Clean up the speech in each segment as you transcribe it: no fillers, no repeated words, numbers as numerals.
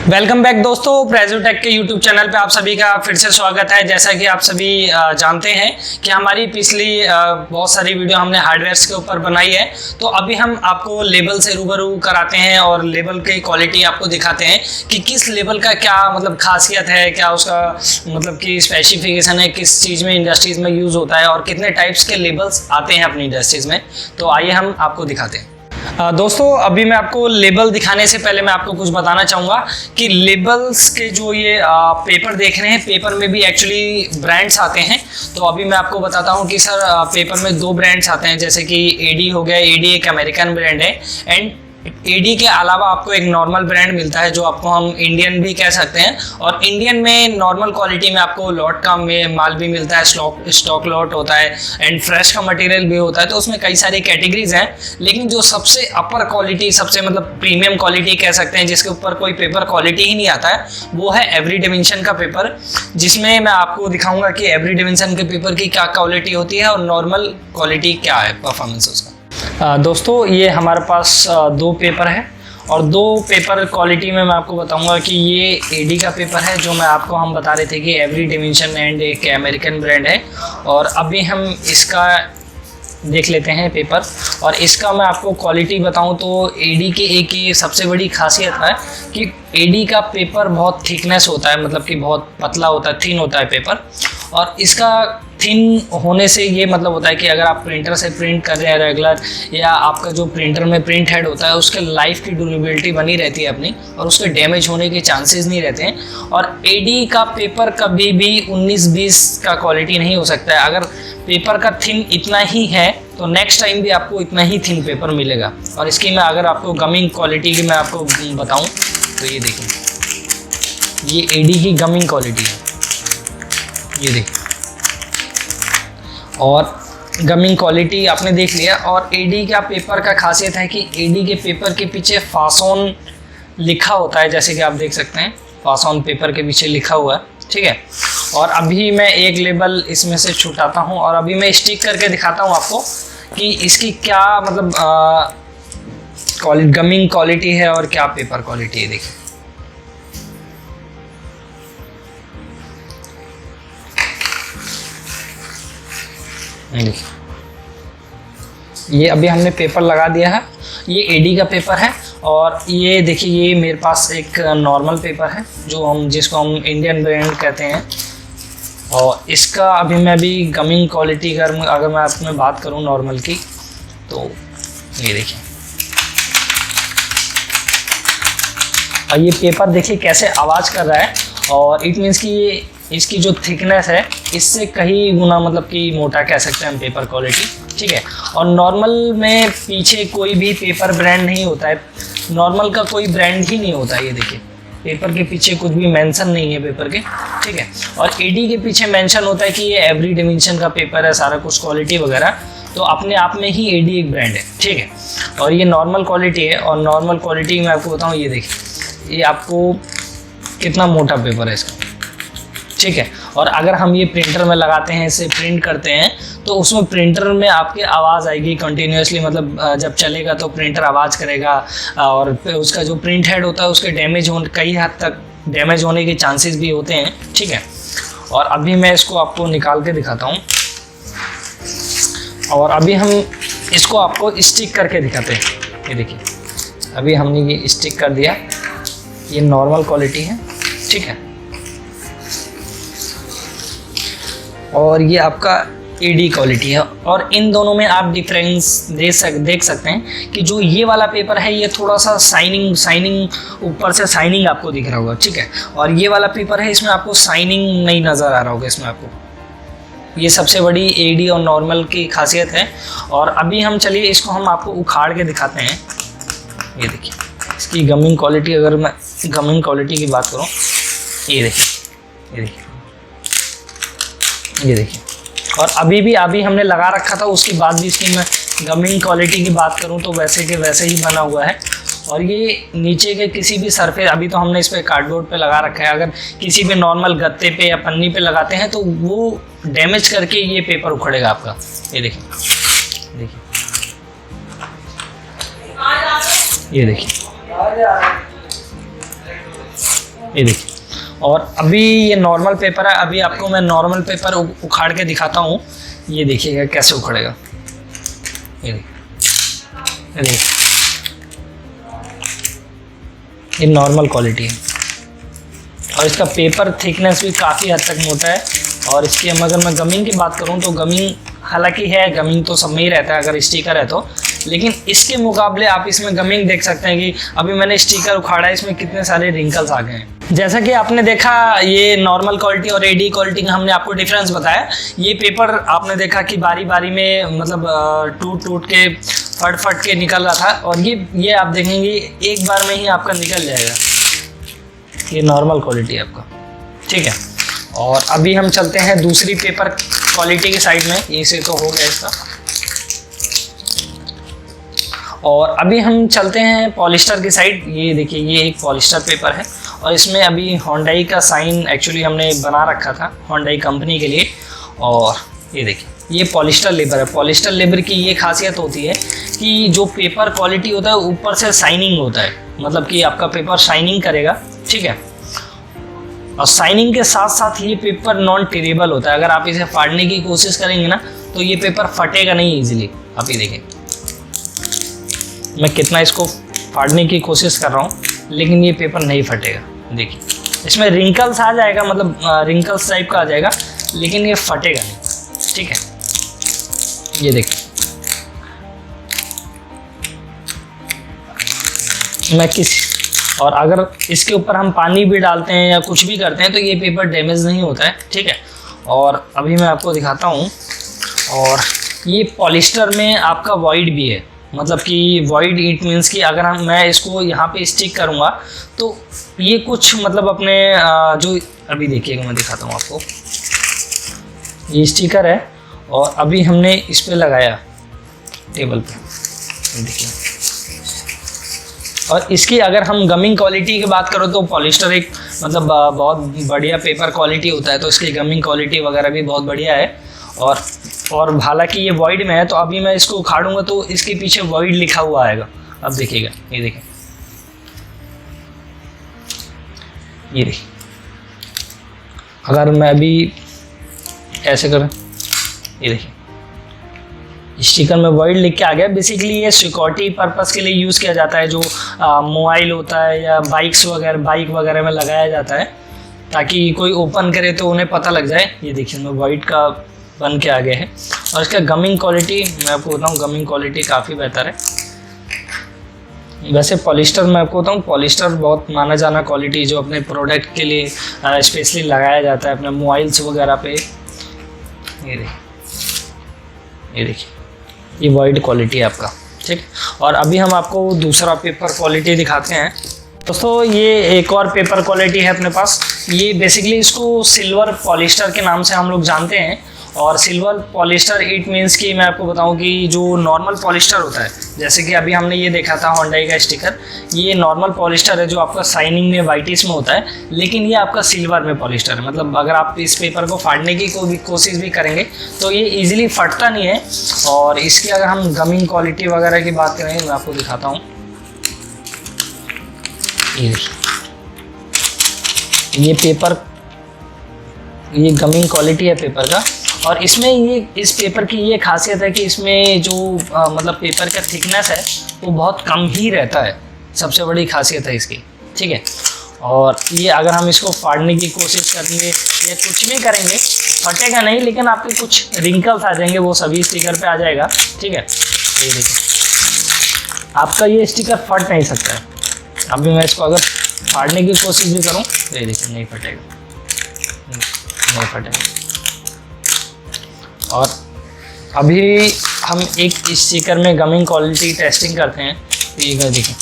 Welcome back दोस्तों, प्रेज़ोटेक के YouTube channel पे आप सभी का फिर से स्वागत है। जैसा कि आप सभी जानते हैं कि हमारी पिछली बहुत सारी वीडियो हमने हार्डवेयर्स के ऊपर बनाई है, तो अभी हम आपको लेबल से रूबरू कराते हैं और लेबल की क्वालिटी आपको दिखाते हैं कि किस लेबल का क्या मतलब खासियत है, क्या उसका मतलब कि स्पेसिफिकेशन है, किस चीज़ में इंडस्ट्रीज़ में यूज़ होता है और कितने टाइप्स के लेबल्स आते हैं अपनी इंडस्ट्रीज़ में। तो आइए हम आपको दिखाते हैं। दोस्तों, अभी मैं आपको लेबल दिखाने से पहले मैं आपको कुछ बताना चाहूँगा कि लेबल्स के जो ये पेपर देख रहे हैं, पेपर में भी एक्चुअली ब्रांड्स आते हैं। तो अभी मैं आपको बताता हूँ कि सर पेपर में दो ब्रांड्स आते हैं, जैसे कि एडी हो गया। एडी एक अमेरिकन ब्रांड है एंड एडी के अलावा आपको एक नॉर्मल ब्रांड मिलता है जो आपको हम इंडियन भी कह सकते हैं। और इंडियन में नॉर्मल क्वालिटी में आपको लॉट का माल भी मिलता है, स्टॉक लॉट होता है एंड फ्रेश का मटेरियल भी होता है। तो उसमें कई सारी कैटेगरीज हैं, लेकिन जो सबसे अपर क्वालिटी, सबसे मतलब प्रीमियम क्वालिटी कह सकते हैं, जिसके ऊपर कोई पेपर क्वालिटी ही नहीं आता है, वो है एवरी डिमेंशन का पेपर, जिसमें मैं आपको दिखाऊंगा कि एवरी डिमेंशन के पेपर की क्या क्वालिटी होती है और नॉर्मल क्वालिटी क्या है, परफॉर्मेंस उसका। दोस्तों, ये हमारे पास दो पेपर है और दो पेपर क्वालिटी में मैं आपको बताऊंगा कि ये एडी का पेपर है, जो मैं आपको हम बता रहे थे कि एवरी डिमेंशन एंड एक अमेरिकन ब्रांड है। और अभी हम इसका देख लेते हैं पेपर, और इसका मैं आपको क्वालिटी बताऊं तो एडी की एक ये सबसे बड़ी खासियत है कि एडी का पेपर बहुत थिकनेस होता है, मतलब कि बहुत पतला होता है, थिन होता है पेपर। और इसका थिन होने से ये मतलब होता है कि अगर आप प्रिंटर से प्रिंट कर रहे हैं रेगुलर, या आपका जो प्रिंटर में प्रिंट हेड होता है उसके लाइफ की ड्यूरेबिलिटी बनी रहती है अपनी, और उसके डैमेज होने के चांसेस नहीं रहते हैं। और एडी का पेपर कभी भी 19-20 का क्वालिटी नहीं हो सकता है। अगर पेपर का थिन इतना ही है तो नेक्स्ट टाइम भी आपको इतना ही थिन पेपर मिलेगा। और इसकी मैं अगर आपको गमिंग क्वालिटी की मैं आपको बताऊँ तो ये देखिए, ये एडी की गमिंग क्वालिटी है, ये देखिए। और गमिंग क्वालिटी आपने देख लिया। और एडी का पेपर का खासियत है कि एडी के पेपर के पीछे फासोन लिखा होता है, जैसे कि आप देख सकते हैं फासोन पेपर के पीछे लिखा हुआ है, ठीक है। और अभी मैं एक लेबल इसमें से छुटाता हूँ और अभी मैं स्टिक करके दिखाता हूँ आपको कि इसकी क्या मतलब गमिंग क्वालिटी है और क्या पेपर क्वालिटी है। देखिए, देखिए, ये अभी हमने पेपर लगा दिया है। ये एडी का पेपर है और ये देखिए, ये मेरे पास एक नॉर्मल पेपर है जिसको हम इंडियन ब्रांड कहते हैं। और इसका अभी मैं भी गमिंग क्वालिटी अगर मैं आपमें बात करूं नॉर्मल की, तो ये देखिए, और ये पेपर देखिए कैसे आवाज़ कर रहा है। और इट मीन्स कि इसकी जो थिकनेस है इससे कहीं गुना मतलब कि मोटा कह सकते हैं हम पेपर क्वालिटी, ठीक है। और नॉर्मल में पीछे कोई भी पेपर ब्रांड नहीं होता है, नॉर्मल का कोई ब्रांड ही नहीं होता है। ये देखिए, पेपर के पीछे कुछ भी मेंशन नहीं है पेपर के, ठीक है। और एडी के पीछे मेंशन होता है कि ये एवरी डिमेंशन का पेपर है, सारा कुछ क्वालिटी वगैरह। तो अपने आप में ही एडी एक ब्रांड है, ठीक है। और ये नॉर्मल क्वालिटी है। और नॉर्मल क्वालिटी मैं आपको बताऊँ, ये देखिए, ये आपको कितना मोटा पेपर है इसका, ठीक है। और अगर हम ये प्रिंटर में लगाते हैं, इसे प्रिंट करते हैं, तो उसमें प्रिंटर में आपकी आवाज़ आएगी कंटिन्यूसली, मतलब जब चलेगा तो प्रिंटर आवाज़ करेगा। और उसका जो प्रिंट हेड होता है उसके कई हद तक डैमेज होने के चांसेस भी होते हैं, ठीक है। और अभी मैं इसको आपको निकाल के दिखाता हूँ और अभी हम इसको आपको स्टिक करके दिखाते हैं। ये देखिए, अभी हमने ये स्टिक कर दिया, ये नॉर्मल क्वालिटी है, ठीक है। और ये आपका एडी क्वालिटी है। और इन दोनों में आप डिफरेंस देख सकते हैं कि जो ये वाला पेपर है ये थोड़ा सा साइनिंग ऊपर से साइनिंग आपको दिख रहा होगा, ठीक है। और ये वाला पेपर है, इसमें आपको साइनिंग नहीं नज़र आ रहा होगा इसमें आपको। ये सबसे बड़ी एडी और नॉर्मल की खासियत है। और अभी हम चलिए इसको हम आपको उखाड़ के दिखाते हैं। ये देखिए, इसकी गमिंग क्वालिटी, अगर मैं गमिंग क्वालिटी की बात करूँ, ये देखिए, ये देखिए, ये देखिए। और अभी हमने लगा रखा था, उसके बाद भी इसकी मैं गमिंग क्वालिटी की बात करूं तो वैसे के वैसे ही बना हुआ है। और ये नीचे के किसी भी सरफेस, अभी तो हमने इस पर कार्डबोर्ड पे लगा रखा है, अगर किसी भी नॉर्मल गत्ते पे या पन्नी पे लगाते हैं तो वो डैमेज करके ये पेपर उखड़ेगा आपका। ये देखिए, देखिए, ये देखिए, ये देखिए। और अभी ये नॉर्मल पेपर है, अभी आपको मैं नॉर्मल पेपर उखाड़ के दिखाता हूँ। ये देखिएगा कैसे उखड़ेगा। ये देखिए, ये नॉर्मल क्वालिटी है और इसका पेपर थिकनेस भी काफ़ी हद तक मोटा है। और इसकी अगर मैं गमिंग की बात करूँ तो गमिंग हालांकि है, गमिंग तो सब में ही रहता है अगर स्टिकर है तो, लेकिन इसके मुकाबले आप इसमें गमिंग देख सकते हैं कि अभी मैंने स्टिकर उखाड़ा है, इसमें कितने सारे रिंकल्स आ गए हैं। जैसा कि आपने देखा ये नॉर्मल क्वालिटी और एडी क्वालिटी का हमने आपको डिफरेंस बताया। ये पेपर आपने देखा कि बारी बारी में मतलब टूट के फट के निकल रहा था, और ये आप देखेंगे एक बार में ही आपका निकल जाएगा। ये नॉर्मल क्वालिटी है आपका, ठीक है। और अभी हम चलते हैं दूसरी पेपर क्वालिटी की साइड में। इसे तो हो गया इसका। और अभी हम चलते हैं पॉलिस्टर की साइड। ये देखिए, ये एक पॉलिस्टर पेपर है और इसमें अभी होंडाई का साइन एक्चुअली हमने बना रखा था होंडाई कंपनी के लिए। और ये देखिए, ये पॉलिस्टर लेबर है। पॉलिस्टर लेबर की ये खासियत होती है कि जो पेपर क्वालिटी होता है ऊपर से शाइनिंग होता है, मतलब कि आपका पेपर शाइनिंग करेगा, ठीक है। और शाइनिंग के साथ साथ ये पेपर नॉन टेरेबल होता है। अगर आप इसे फाड़ने की कोशिश करेंगे ना तो ये पेपर फटेगा नहीं इजीली। आप ये देखें, मैं कितना इसको फाड़ने की कोशिश कर रहा हूँ लेकिन ये पेपर नहीं फटेगा। देखिए, इसमें रिंकल्स आ जाएगा, मतलब रिंकल्स टाइप का आ जाएगा, लेकिन ये फटेगा नहीं, ठीक है। ये देखिए, और अगर इसके ऊपर हम पानी भी डालते हैं या कुछ भी करते हैं तो ये पेपर डैमेज नहीं होता है, ठीक है। और अभी मैं आपको दिखाता हूँ। और ये पॉलिस्टर में आपका वॉइड भी है, मतलब कि वॉइड इट मीन्स कि अगर मैं इसको यहाँ पे स्टिक करूँगा तो ये कुछ मतलब अपने जो अभी देखिएगा, मैं दिखाता हूँ आपको। ये स्टिकर है और अभी हमने इस पे लगाया टेबल पे, देखिए। और इसकी अगर हम गमिंग क्वालिटी की बात करो तो पॉलिस्टर एक मतलब बहुत बढ़िया पेपर क्वालिटी होता है, तो इसकी गमिंग क्वालिटी वगैरह भी बहुत बढ़िया है। और हालांकि ये वॉइड में है तो अभी मैं इसको उखाड़ूंगा तो इसके पीछे वॉइड लिखा हुआ आएगा। अब देखिएगा, ये देखिए, ये देखिए। अगर मैं अभी ऐसे करूँ, ये देखिए, स्टिकर में वॉइड लिख के आ गया। बेसिकली ये सिक्योरिटी पर्पस के लिए यूज़ किया जाता है, जो मोबाइल होता है या बाइक वगैरह में लगाया जाता है, ताकि कोई ओपन करे तो उन्हें पता लग जाए। ये देखिए, मैं वॉइड का बन के आ गया है। और इसका गमिंग क्वालिटी मैं आपको बताऊँ, गमिंग क्वालिटी काफ़ी बेहतर है। वैसे पॉलिस्टर मैं आपको बताऊँ, पॉलिस्टर बहुत माना जाना क्वालिटी जो अपने प्रोडक्ट के लिए स्पेशली लगाया जाता है अपने मोबाइल्स वगैरह पे। ये देखिए, ये वाइड क्वालिटी है आपका, ठीक। और अभी हम आपको दूसरा पेपर क्वालिटी दिखाते हैं। दोस्तों, ये एक और पेपर क्वालिटी है अपने पास। ये बेसिकली इसको सिल्वर पॉलिस्टर के नाम से हम लोग जानते हैं। और सिल्वर पॉलिस्टर इट मीन्स कि मैं आपको बताऊं कि जो नॉर्मल पॉलिस्टर होता है, जैसे कि अभी हमने ये देखा था होंडाई का स्टिकर, ये नॉर्मल पॉलिस्टर है जो आपका शाइनिंग में वाइटिश में होता है, लेकिन ये आपका सिल्वर में पॉलिस्टर है। मतलब अगर आप इस पेपर को फाड़ने की कोशिश भी करेंगे तो ये इजीली फटता नहीं है। और इसकी अगर हम गमिंग क्वालिटी वगैरह की बात करें, मैं आपको दिखाता हूँ। ये पेपर, ये गमिंग क्वालिटी है पेपर का। और इसमें ये इस पेपर की ये खासियत है कि इसमें जो मतलब पेपर का थिकनेस है वो बहुत कम ही रहता है, सबसे बड़ी खासियत है इसकी, ठीक है। और ये अगर हम इसको फाड़ने की कोशिश करेंगे या कुछ भी करेंगे फटेगा नहीं, लेकिन आपके कुछ रिंकल्स आ जाएंगे, वो सभी स्टिकर पे आ जाएगा, ठीक है। ये देखिए, आपका ये स्टिकर फट नहीं सकता है। अभी मैं इसको अगर फाड़ने की कोशिश भी करूँ तो ये देखिए, नहीं फटेगा, नहीं फटेगा। और अभी हम एक स्टिकर में गमिंग क्वालिटी टेस्टिंग करते हैं। ये देखिए,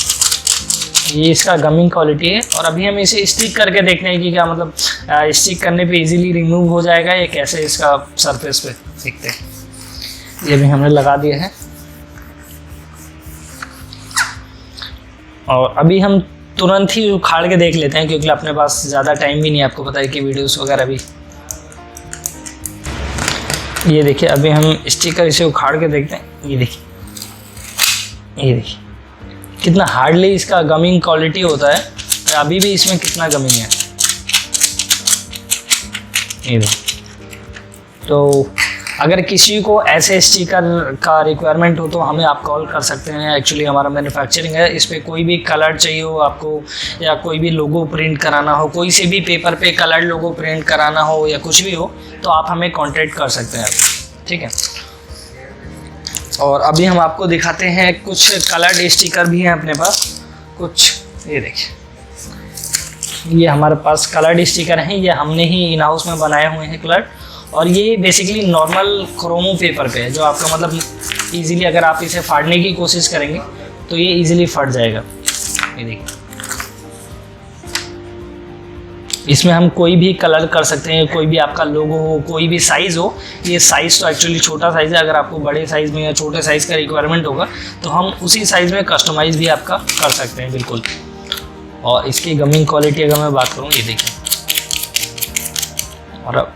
ये इसका गमिंग क्वालिटी है। और अभी हम इसे स्टिक करके देखते हैं कि क्या मतलब स्टिक करने पे इजीली रिमूव हो जाएगा या कैसे इसका सरफेस पे देखते हैं। ये भी हमने लगा दिया है। और अभी हम तुरंत ही उखाड़ के देख लेते हैं, क्योंकि अपने पास ज़्यादा टाइम भी नहीं है, आपको पता है कि वीडियोस वगैरह भी। ये देखिए, अभी हम स्टिकर इसे उखाड़ के देखते हैं। ये देखिए, ये देखिए कितना हार्डली इसका गमिंग क्वालिटी होता है। अभी भी इसमें कितना गमिंग है, ये तो अगर किसी को ऐसे स्टिकर का रिक्वायरमेंट हो तो हमें आप कॉल कर सकते हैं। एक्चुअली हमारा मैन्युफैक्चरिंग है, इस पर कोई भी कलर चाहिए हो आपको, या कोई भी लोगो प्रिंट कराना हो, कोई से भी पेपर पे कलर लोगो प्रिंट कराना हो या कुछ भी हो तो आप हमें कांटेक्ट कर सकते हैं, ठीक है। और अभी हम आपको दिखाते हैं कुछ कलर्ड स्टिकर भी हैं अपने पास कुछ। ये देखिए, ये हमारे पास कलर्ड स्टिकर हैं, ये हमने ही इन हाउस में बनाए हुए हैं कलर। और ये बेसिकली नॉर्मल क्रोमो पेपर पे है, जो आपका मतलब इजीली अगर आप इसे फाड़ने की कोशिश करेंगे तो ये इजीली फट जाएगा। ये देखिए, इसमें हम कोई भी कलर कर सकते हैं, कोई भी आपका लोगो हो, कोई भी साइज़ हो। ये साइज़ तो एक्चुअली छोटा साइज़ है, अगर आपको बड़े साइज़ में या छोटे साइज़ का रिक्वायरमेंट होगा तो हम उसी साइज़ में कस्टमाइज़ भी आपका कर सकते हैं, बिल्कुल। और इसकी गमिंग क्वालिटी अगर मैं बात करूँ, ये देखिए। और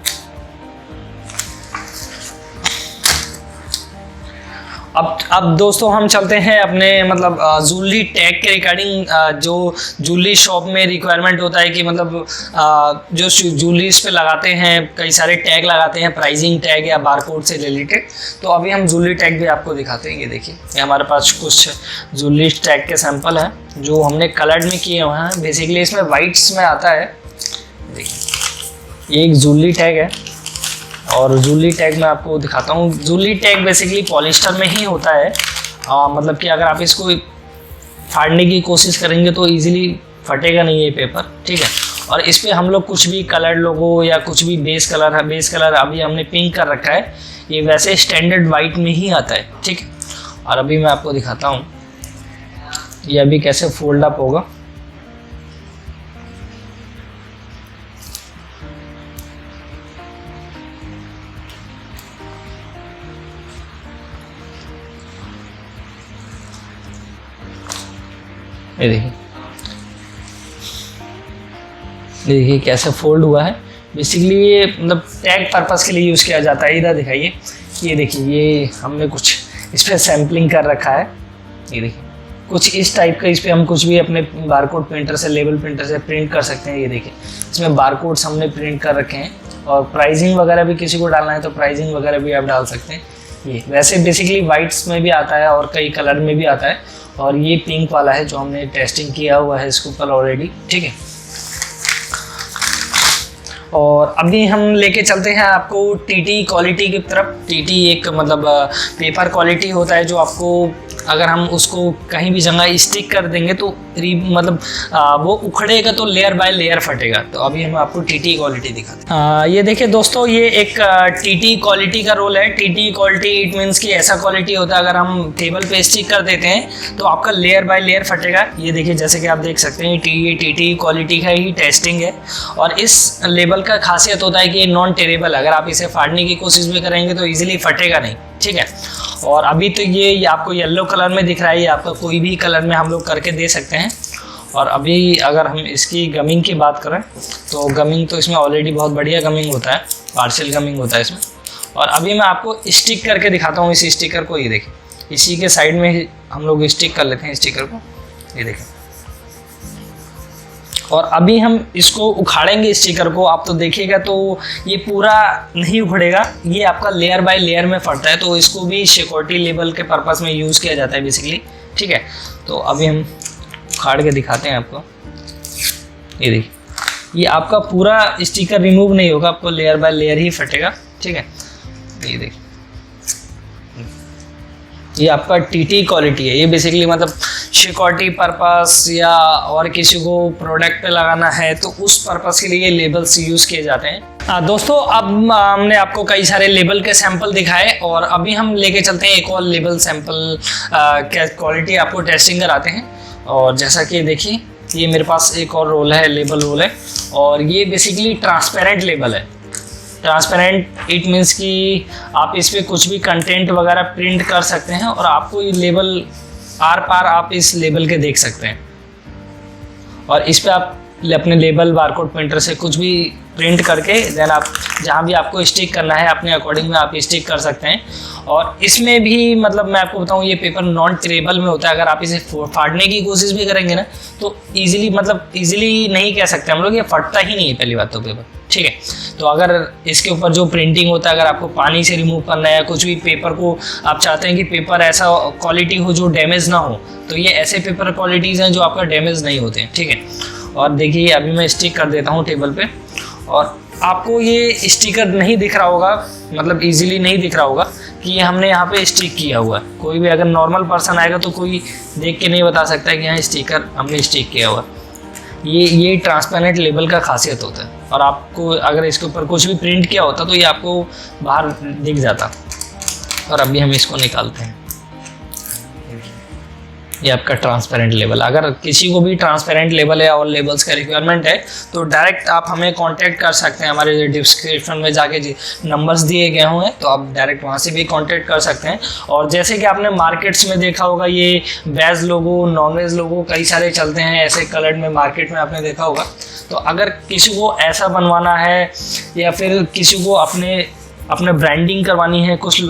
अब दोस्तों हम चलते हैं अपने मतलब ज्वेलरी टैग के रिगार्डिंग। जो ज्वेलरी शॉप में रिक्वायरमेंट होता है कि मतलब जो ज्वेलरीज पे लगाते हैं, कई सारे टैग लगाते हैं, प्राइसिंग टैग या बारकोड से रिलेटेड। तो अभी हम ज्वेलरी टैग भी आपको दिखाते हैं। ये देखिए, ये हमारे पास कुछ ज्वेलरी टैग के सैंपल हैं जो हमने कलर्ड में किए हुए हैं। बेसिकली इसमें वाइट्स में आता है। देखिए, ये एक ज्वेलरी टैग है और ज्वेलरी टैग मैं आपको दिखाता हूँ। ज्वेलरी टैग बेसिकली पॉलिस्टर में ही होता है। मतलब कि अगर आप इसको फाड़ने की कोशिश करेंगे तो इजीली फटेगा नहीं ये पेपर, ठीक है। और इस पर हम लोग कुछ भी कलर लोगो या कुछ भी बेस कलर है, बेस कलर अभी हमने पिंक कर रखा है, ये वैसे स्टैंडर्ड वाइट में ही आता है, ठीक है। और अभी मैं आपको दिखाता हूँ ये अभी कैसे फोल्ड अप होगा। ये देखिए कैसे फोल्ड हुआ है। बेसिकली ये मतलब टैग पर्पस के लिए यूज़ किया जाता है। इधर दिखाइए, ये देखिए, ये हमने कुछ इस पर सैम्पलिंग कर रखा है। ये देखिए, कुछ इस टाइप का, इस पर हम कुछ भी अपने बारकोड प्रिंटर से, लेबल प्रिंटर से प्रिंट कर सकते हैं। ये देखिए, इसमें बारकोड्स हमने प्रिंट कर रखे हैं। और प्राइसिंग वगैरह भी किसी को डालना है तो प्राइसिंग वगैरह भी आप डाल सकते हैं। ये वैसे बेसिकली वाइट्स में भी आता है और कई कलर में भी आता है। और ये पिंक वाला है जो हमने टेस्टिंग किया हुआ है इसके ऊपर ऑलरेडी, ठीक है। और अभी हम लेके चलते हैं आपको टीटी क्वालिटी की तरफ। टीटी एक मतलब पेपर क्वालिटी होता है जो आपको अगर हम उसको कहीं भी जगह स्टिक कर देंगे तो मतलब वो उखड़ेगा तो लेयर बाय लेयर फटेगा। तो अभी हम आपको टीटी क्वालिटी दिखाते हैं। ये देखिए दोस्तों, ये एक टीटी क्वालिटी का रोल है। टीटी क्वालिटी इट मीन्स कि ऐसा क्वालिटी होता है अगर हम टेबल पे स्टिक कर देते हैं तो आपका लेयर बाय लेयर फटेगा। ये देखिए, जैसे कि आप देख सकते हैं, ये टीटी क्वालिटी का ही टेस्टिंग है। और इस लेबल का खासियत होता है कि ये नॉन टेरेबल, अगर आप इसे फाड़ने की कोशिश भी करेंगे तो ईजिली फटेगा नहीं, ठीक है। और अभी तो ये आपको येलो कलर में दिख रहा है, ये आपका कोई भी कलर में हम लोग करके दे सकते हैं। और अभी अगर हम इसकी गमिंग की बात करें तो गमिंग तो इसमें ऑलरेडी बहुत बढ़िया गमिंग होता है, पार्शियल गमिंग होता है इसमें। और अभी मैं आपको स्टिक करके दिखाता हूँ इस स्टिकर को। ये देखिए, इसी के साइड में हम लोग स्टिक कर लेते हैं स्टिकर को। ये देखिए, और अभी हम इसको उखाड़ेंगे स्टिकर को। आप तो देखिएगा तो ये पूरा नहीं उखड़ेगा, ये आपका लेयर बाय लेयर में फटता है। तो इसको भी सिक्योरिटी लेवल के पर्पस में यूज़ किया जाता है बेसिकली, ठीक है। तो अभी हम उखाड़ के दिखाते हैं आपको। ये देखिए, ये आपका पूरा स्टिकर रिमूव नहीं होगा, आपको लेयर बाय लेयर ही फटेगा, ठीक है। ये देखिए, ये आपका टीटी क्वालिटी है। ये बेसिकली मतलब सिक्योरिटी पर्पस या और किसी को प्रोडक्ट पे लगाना है तो उस पर्पस के लिए ये लेबल्स यूज़ किए जाते हैं। दोस्तों, अब हमने आपको कई सारे लेबल के सैंपल दिखाए और अभी हम लेके चलते हैं एक और लेबल सैंपल क्वालिटी आपको टेस्टिंग कराते हैं। और जैसा कि देखिए, ये मेरे पास एक और रोल है, लेबल रोल है। और ये बेसिकली ट्रांसपेरेंट लेबल है। ट्रांसपेरेंट इट मीन्स कि आप इस पर कुछ भी कंटेंट वगैरह प्रिंट कर सकते हैं और आपको ये लेबल आर पार आप इस लेबल के देख सकते हैं। और इस पे आप अपने लेबल बारकोड प्रिंटर से कुछ भी प्रिंट करके देन आप जहाँ भी आपको स्टिक करना है अपने अकॉर्डिंग में आप स्टिक कर सकते हैं। और इसमें भी मतलब मैं आपको बताऊँ ये पेपर नॉन टेरेबल में होता है। अगर आप इसे फाड़ने की कोशिश भी करेंगे ना तो ईजिली नहीं कह सकते हम लोग, ये फटता ही नहीं है पहली बात तो पेपर, ठीक है। तो अगर इसके ऊपर जो प्रिंटिंग होता है अगर आपको पानी से रिमूव करना है या कुछ भी पेपर को आप चाहते हैं कि पेपर ऐसा क्वालिटी हो जो डैमेज ना हो, तो ये ऐसे पेपर क्वालिटीज़ हैं जो आपका डैमेज नहीं होते हैं, ठीक है। और देखिए अभी मैं स्टिक कर देता हूँ टेबल पे, और आपको ये स्टिकर नहीं दिख रहा होगा, मतलब इजीली नहीं दिख रहा होगा कि ये हमने यहाँ पे स्टिक किया हुआ है। कोई भी अगर नॉर्मल पर्सन आएगा तो कोई देख के नहीं बता सकता है कि यहाँ स्टिकर हमने स्टिक किया हुआ। ये ट्रांसपेरेंट लेबल का खासियत होता है, और आपको अगर इसके ऊपर कुछ भी प्रिंट किया होता तो ये आपको बाहर दिख जाता। और अभी हम इसको निकालते हैं, ये आपका ट्रांसपेरेंट लेबल। अगर किसी को भी ट्रांसपेरेंट लेबल है और लेबल्स का रिक्वायरमेंट है तो डायरेक्ट आप हमें कांटेक्ट कर सकते हैं। हमारे डिस्क्रिप्शन में जाके नंबर्स दिए गए हुए हैं तो आप डायरेक्ट वहाँ से भी कांटेक्ट कर सकते हैं। और जैसे कि आपने मार्केट्स में देखा होगा ये वेज लोगो, नॉन वेज लोगो कई सारे चलते हैं ऐसे कलर्ड में, मार्केट में आपने देखा होगा। तो अगर किसी को ऐसा बनवाना है या फिर किसी को अपने ब्रांडिंग करवानी है, कुछ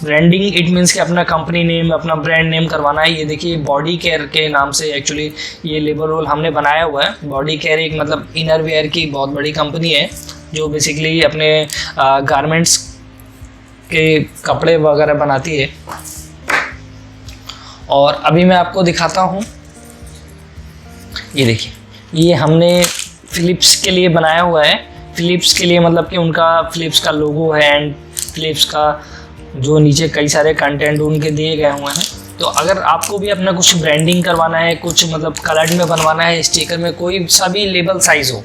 ब्रांडिंग इट मीन्स कि अपना कंपनी नेम, अपना ब्रांड नेम करवाना है। ये देखिए बॉडी केयर के नाम से एक्चुअली ये लेबल रोल हमने बनाया हुआ है। बॉडी केयर एक मतलब इनर वेयर की बहुत बड़ी कंपनी है जो बेसिकली अपने गारमेंट्स के कपड़े वगैरह बनाती है। और अभी मैं आपको दिखाता हूँ, ये देखिए ये हमने फिलिप्स के लिए बनाया हुआ है। फिलिप्स के लिए मतलब कि उनका फिलिप्स का लोगो है एंड फिलिप्स का जो नीचे कई सारे कंटेंट उनके दिए गए हुए हैं। तो अगर आपको भी अपना कुछ ब्रांडिंग करवाना है, कुछ मतलब कलर्ड में बनवाना है, स्टिकर में कोई सा भी लेबल साइज़ हो,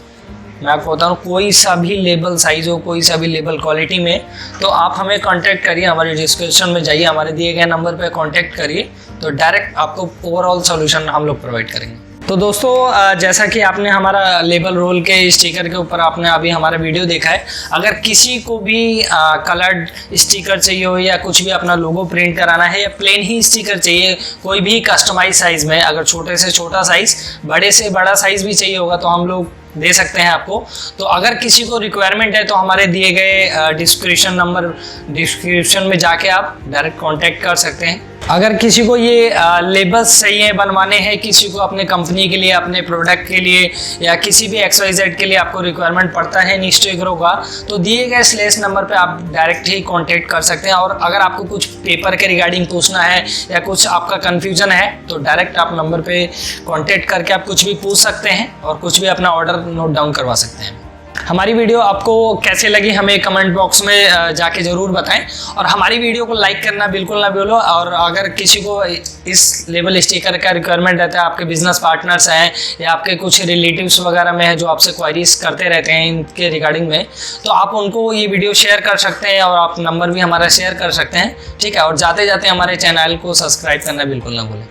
मैं आपको बता रहा हूँ कोई सा भी लेबल साइज़ हो, कोई सा भी लेबल क्वालिटी में, तो आप हमें कांटेक्ट करिए। हमारे डिस्क्रिप्शन में जाइए, हमारे दिए गए नंबर पर कांटेक्ट करिए, तो डायरेक्ट आपको ओवरऑल सोल्यूशन हम लोग प्रोवाइड करेंगे। तो दोस्तों जैसा कि आपने हमारा लेबल रोल के स्टिकर के ऊपर आपने अभी हमारा वीडियो देखा है, अगर किसी को भी कलर्ड स्टिकर चाहिए हो या कुछ भी अपना लोगो प्रिंट कराना है या प्लेन ही स्टिकर चाहिए, कोई भी कस्टमाइज साइज़ में, अगर छोटे से छोटा साइज़, बड़े से बड़ा साइज़ भी चाहिए होगा तो हम लोग दे सकते हैं आपको। तो अगर किसी को रिक्वायरमेंट है तो हमारे दिए गए डिस्क्रिप्शन में जाके आप डायरेक्ट कांटेक्ट कर सकते हैं। अगर किसी को ये लेबल्स चाहिए बनवाने हैं, किसी को अपने कंपनी के लिए, अपने प्रोडक्ट के लिए या किसी भी XYZ के लिए आपको रिक्वायरमेंट पड़ता है निश्चय ग्रो का, तो दिए गए स्लैश नंबर पे आप डायरेक्ट ही कांटेक्ट कर सकते हैं। और अगर आपको कुछ पेपर के रिगार्डिंग पूछना है या कुछ आपका कन्फ्यूजन है तो डायरेक्ट आप नंबर पे कांटेक्ट करके आप कुछ भी पूछ सकते हैं और कुछ भी अपना ऑर्डर नोट डाउन करवा सकते हैं। हमारी वीडियो आपको कैसे लगी हमें कमेंट बॉक्स में जाके ज़रूर बताएं, और हमारी वीडियो को लाइक करना बिल्कुल ना भूलो। और अगर किसी को इस लेबल स्टिकर का रिक्वायरमेंट रहता है, आपके बिजनेस पार्टनर्स हैं या आपके कुछ रिलेटिव्स वगैरह में हैं जो आपसे क्वारीज करते रहते हैं इनके रिगार्डिंग में, तो आप उनको ये वीडियो शेयर कर सकते हैं और आप नंबर भी हमारा शेयर कर सकते हैं, ठीक है। और जाते जाते हमारे चैनल को सब्सक्राइब करना बिल्कुल ना भूलें।